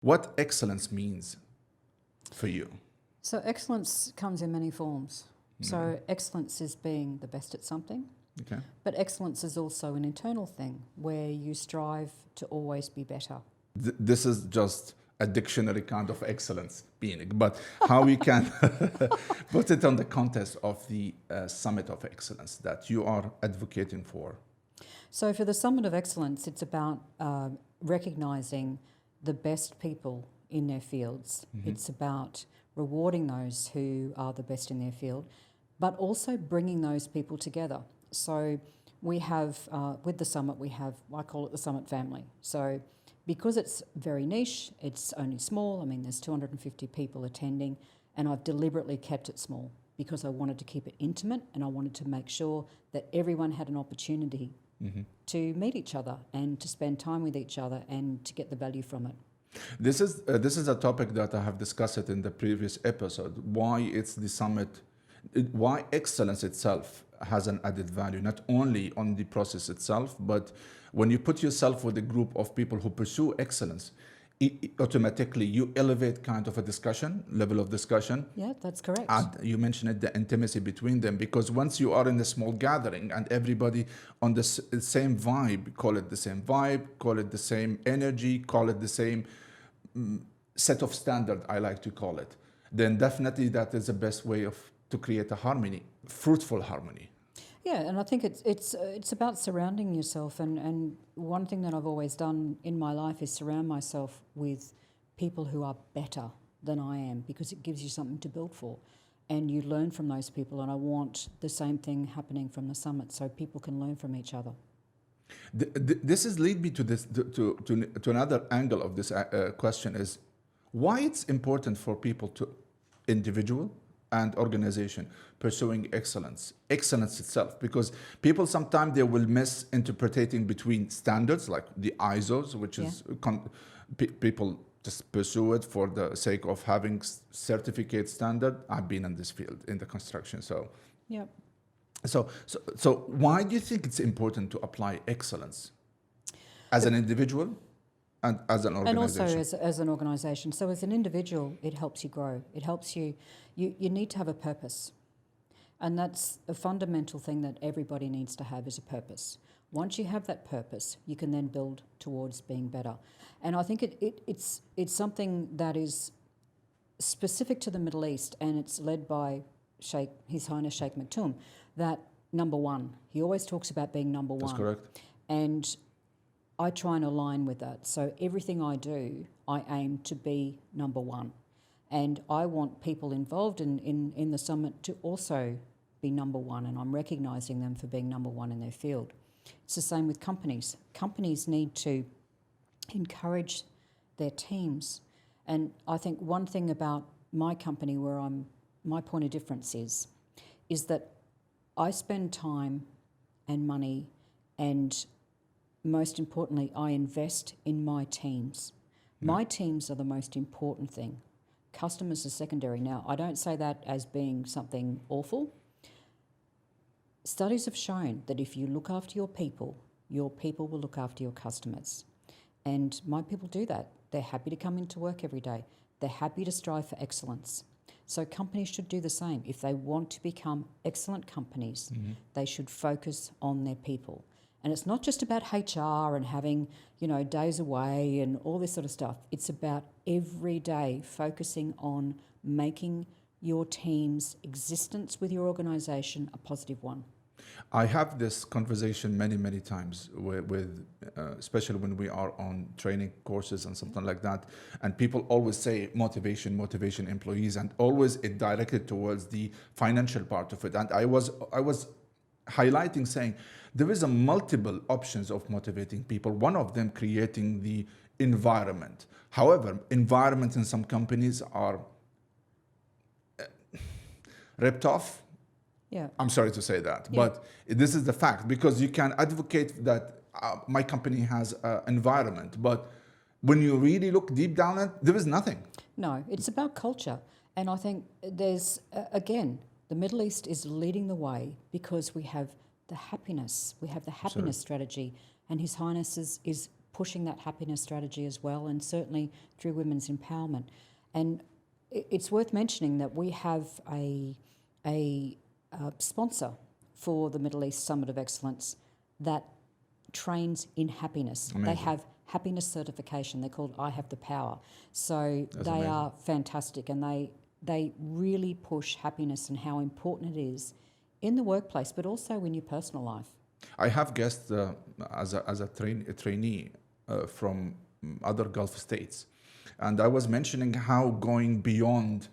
What excellence means for you? So excellence comes in many forms. So excellence is being the best at something, Okay. but excellence is also an internal thing where you strive to always be better. This is just a dictionary kind of excellence meaning, but how we can put it on the context of the summit of excellence that you are advocating for. So for the Summit of Excellence, it's about recognising the best people in their fields. It's about rewarding those who are the best in their field, but also bringing those people together. So we have, with the summit, I call it the summit family. So because it's very niche, it's only small. I mean, there's 250 people attending, and I've deliberately kept it small because I wanted to keep it intimate and I wanted to make sure that everyone had an opportunity to meet each other and to spend time with each other and to get the value from it. This is a topic that I have discussed it in the previous episode. Why it's the summit, why excellence itself has an added value, not only on the process itself, but when you put yourself with a group of people who pursue excellence, automatically you elevate kind of a level of discussion. Yeah, that's correct. And you mentioned it, the intimacy between them, because once you are in a small gathering and everybody on the same vibe, call it the same vibe, call it the same energy, call it the same set of standard, I like to call it, then definitely that is the best way to create a harmony, fruitful harmony. Yeah, and I think it's about surrounding yourself. And one thing that I've always done in my life is surround myself with people who are better than I am, because it gives you something to build for. And you learn from those people, and I want the same thing happening from the summit so people can learn from each other. This is lead me to this to another angle of this question is why it's important for people to individual and organization pursuing excellence itself, because people sometimes they will misinterpreting between standards like the ISOs, which is people just pursue it for the sake of having certificate standard. I've been in this field in the construction, so Yeah. So why do you think it's important to apply excellence as an individual and as an organization? And also as an organisation. So as an individual, it helps you grow. It helps you need to have a purpose. And that's a fundamental thing that everybody needs to have, is a purpose. Once you have that purpose, you can then build towards being better. And I think it's something that is specific to the Middle East, and it's led by His Highness Sheikh Maktoum, that number one. He always talks about being number one. That's correct. And I try and align with that. So everything I do, I aim to be number one. And I want people involved in the summit to also be number one, and I'm recognising them for being number one in their field. It's the same with companies. Companies need to encourage their teams. And I think one thing about my company where my point of difference is that I spend time and money, and most importantly, I invest in my teams. My teams are the most important thing. Customers are secondary. Now, I don't say that as being something awful. Studies have shown that if you look after your people will look after your customers. And my people do that. They're happy to come into work every day. They're happy to strive for excellence. So companies should do the same. If they want to become excellent companies, they should focus on their people. And it's not just about HR and having, days away and all this sort of stuff. It's about every day focusing on making your team's existence with your organisation a positive one. I have this conversation many, many times with especially when we are on training courses and something like that. And people always say motivation, employees, and always it directed towards the financial part of it. And I was highlighting saying there is a multiple options of motivating people. One of them creating the environment. However, environments in some companies are ripped off. Yeah. I'm sorry to say that, but this is the fact, because you can advocate that my company has an environment, but when you really look deep down it, there is nothing. No, it's about culture. And I think there's, again, the Middle East is leading the way because we have the happiness. We have the happiness strategy, and His Highness is pushing that happiness strategy as well, and certainly through women's empowerment. And it's worth mentioning that we have a sponsor for the Middle East Summit of Excellence that trains in happiness. Amazing. They have happiness certification. They're called I Have the Power. So That's they amazing. are fantastic, and they really push happiness and how important it is in the workplace, but also in your personal life. I have guests as a trainee from other Gulf states, and I was mentioning how going beyond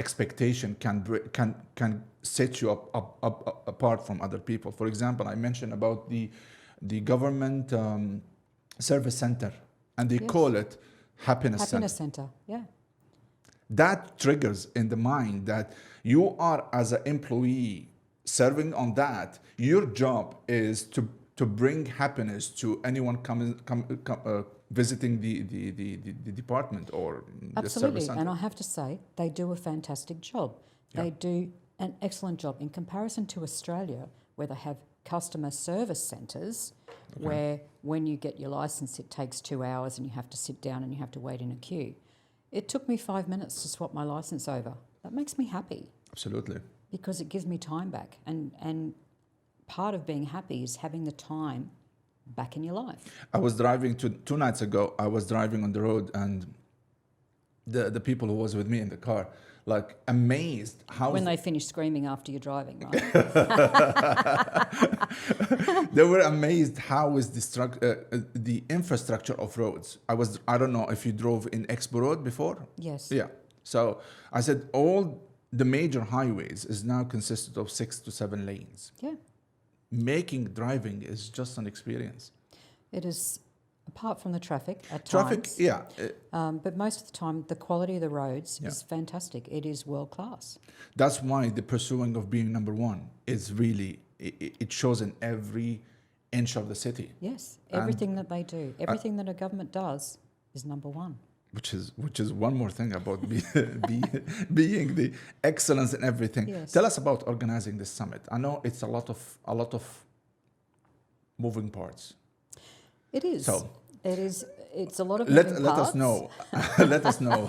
expectation can set you up apart from other people. For example, I mentioned about the government service center, and they Yes. call it happiness Happiness center. Centre, yeah. That triggers in the mind that you are, as an employee serving on that, your job is to bring happiness to anyone visiting the department or the service Absolutely, center. and I have to say, they do a fantastic job. Yeah. They do an excellent job in comparison to Australia, where they have customer service centres, where when you get your licence, it takes 2 hours and you have to sit down and you have to wait in a queue. It took me 5 minutes to swap my licence over. That makes me happy Absolutely. because it gives me time back. And part of being happy is having the time back in your life. I was driving 2 nights ago. I was driving on the road, and the people who was with me in the car, like, amazed how When they finish screaming after you're driving, right? they were amazed how is the infrastructure of roads. I don't know if you drove in Expo Road before. Yes. Yeah. So I said all the major highways is now consisted of 6 to 7 lanes. Yeah. Making driving is just an experience. It is, apart from the traffic at Traffic, times. yeah. But most of the time, the quality of the roads Yeah. is fantastic. It is world class. That's why the pursuing of being number one is really, it shows in every inch of the city, Yes. Everything that they do, everything that a government does is number one. which is one more thing about being the excellence in everything. Yes. Tell us about organizing this summit. I know it's a lot of moving parts. It is. So, it is. It's a lot of Let moving us parts. know. Let us know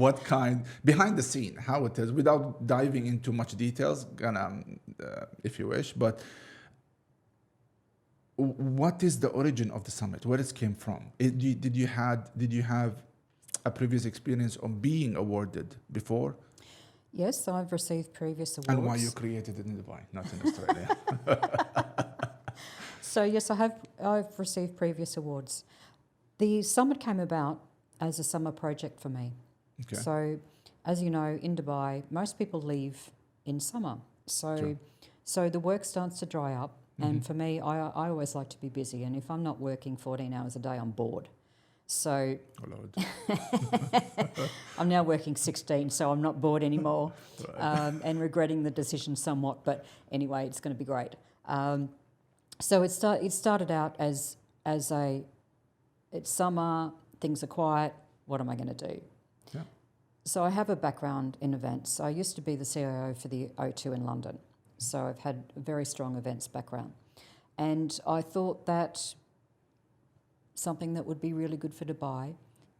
what kind behind the scene, how it is, without diving into much details, if you wish. But what is the origin of the summit? Where it came from? Did you have a previous experience on being awarded before? Yes, I've received previous awards. And why you created it in Dubai, not in Australia? So yes, I've received previous awards. The summit came about as a summer project for me. Okay. So, as you know, in Dubai, most people leave in summer. So, Sure. so the work starts to dry up. And for me, I always like to be busy. And if I'm not working 14 hours a day, I'm bored. So Oh, Lord. I'm now working 16, so I'm not bored anymore, and regretting the decision somewhat. But anyway, it's going to be great. So it started out as it's summer, things are quiet. What am I going to do? Yeah. So I have a background in events. I used to be the CIO for the O2 in London, so I've had a very strong events background, and I thought that something that would be really good for Dubai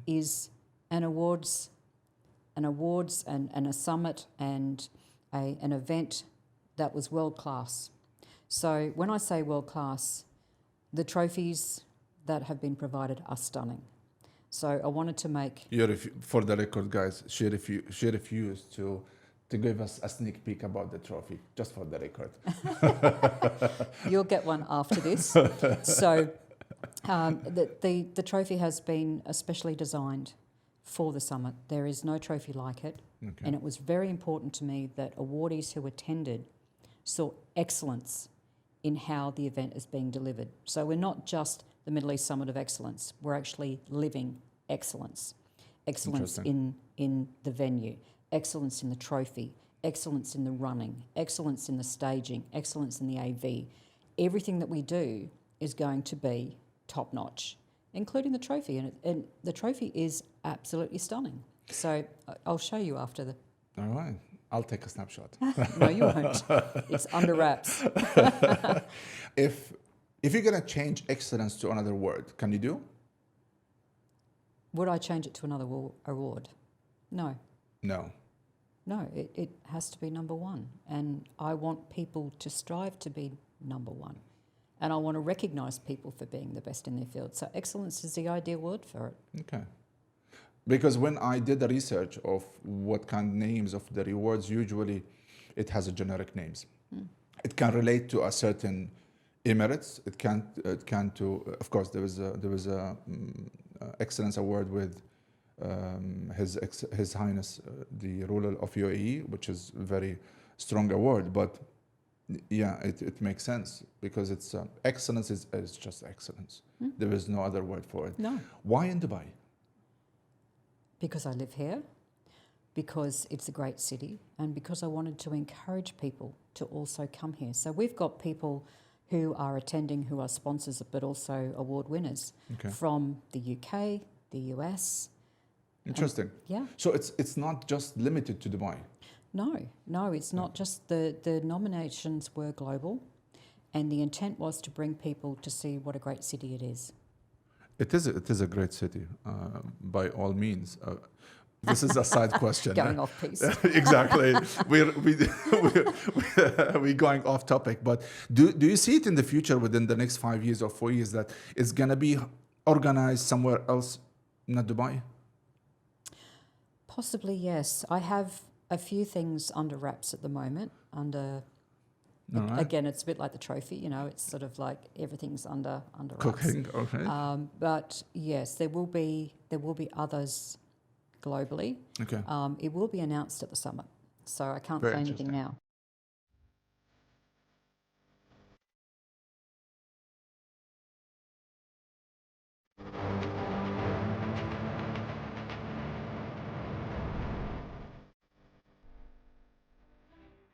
is an awards and a summit and an event that was world class. So when I say world class, the trophies that have been provided are stunning. So I wanted to make... For the record, guys, she refused to give us a sneak peek about the trophy, just for the record. You'll get one after this. So the trophy has been especially designed for the summit. There is no trophy like it. Okay. And it was very important to me that awardees who attended saw excellence in how the event is being delivered. So we're not just the Middle East Summit of Excellence, we're actually living excellence. Excellence in the venue, excellence in the trophy, excellence in the running, excellence in the staging, excellence in the AV. Everything that we do is going to be top-notch, including the trophy. And the trophy is absolutely stunning. So I'll show you after the... All right. I'll take a snapshot. No, you won't. It's under wraps. If you're going to change excellence to another word, can you do? Would I change it to another award? No. No. No, it has to be number one. And I want people to strive to be number one. And I want to recognise people for being the best in their field. So excellence is the ideal word for it. Okay. Because when I did the research of what kind of names of the rewards, usually it has a generic names. It can relate to a certain emirates. It can to, of course, there was a excellence award with His Highness the ruler of UAE, which is a very strong award. But yeah, it makes sense because it's excellence is just excellence. There is no other word for it. No. Why in Dubai? Because I live here, because it's a great city, and because I wanted to encourage people to also come here. So we've got people who are attending who are sponsors but also award winners from the UK, the US. Interesting. Yeah. So it's not just limited to Dubai. No, it's not just the nominations were global, and the intent was to bring people to see what a great city it is. It is a great city, by all means. This is a side question. Going off piece. Exactly. We're going off topic. But do you see it in the future within the next 5 years or 4 years that it's going to be organized somewhere else, not Dubai? Possibly, yes. I have a few things under wraps at the moment. Right. Again, it's a bit like the trophy, you know, it's sort of like everything's under wraps. Cooking, okay. But yes, there will be others globally. Okay. It will be announced at the summit, so I can't Very say anything now.